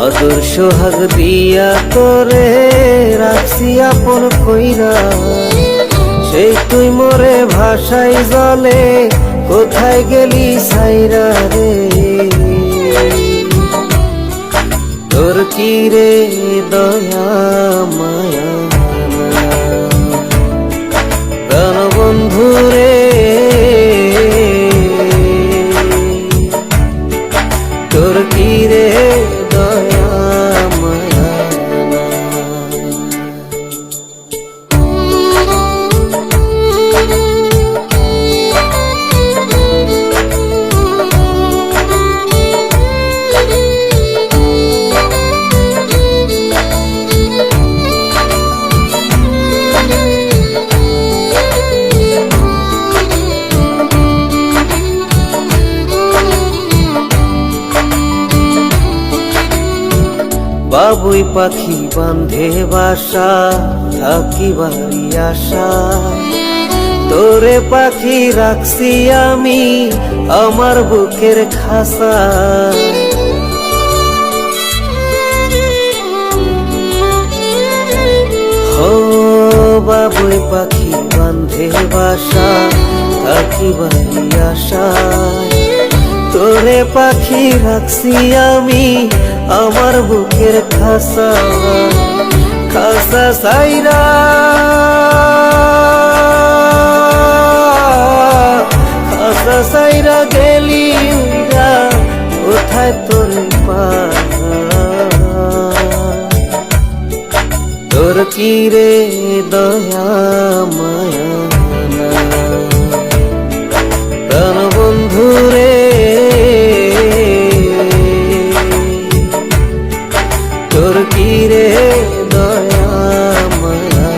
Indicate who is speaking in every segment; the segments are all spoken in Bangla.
Speaker 1: আদর সোহাগ দিয়া তোরে রাখছি আপন কইরা, সেই তুই মোরে ভাষাই জলে কোথায় গেলি সাইরা রে। তোর কি রে দয়া মায়া প্রাণ বন্ধু রে, তোর কি রে দয়া মায়া। বাবুই পাখি বান্ধে বাসা থাকি বাড়ি আশা, তোরে পাখি রাখছি আমি আমার বুকের খাসা। হো বাবুই পাখি বান্ধে বাসা থাকি বাড়ি আশা, তোরে পাখি রাখছি আমি আমার বুকের খাসা। খাসা সাইরা খাসা সাইরা গেলি উইরা কোথায় তোরে পা, তোর কি রে দয়া মায়া প্রাণ বন্ধু রে, তোর কি রে দয়া মায়া।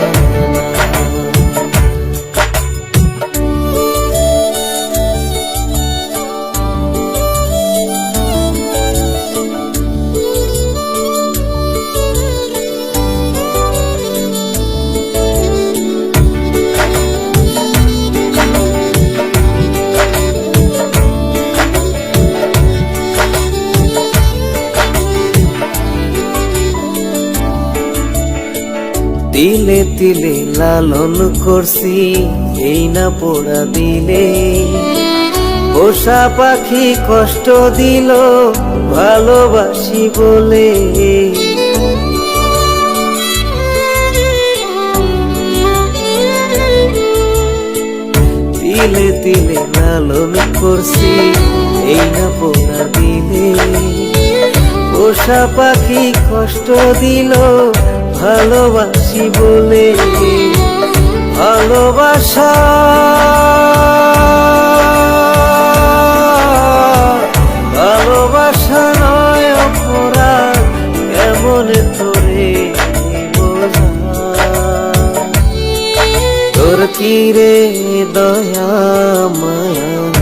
Speaker 1: তিলে তিলে লালন করছি এই না পোড়া দিলে, পোষা পাখি কষ্ট দিল ভালোবাসি বলে। তিলে তিলে লালন করছি এই না পোড়া দিলে, পোষা পাখি কষ্ট দিল ভালোবাসি বলে। ভালোবাসা ভালোবাসা নয় অপরাধ এমন তোরে বোঝা, তোর কি রে দয়া মায়া।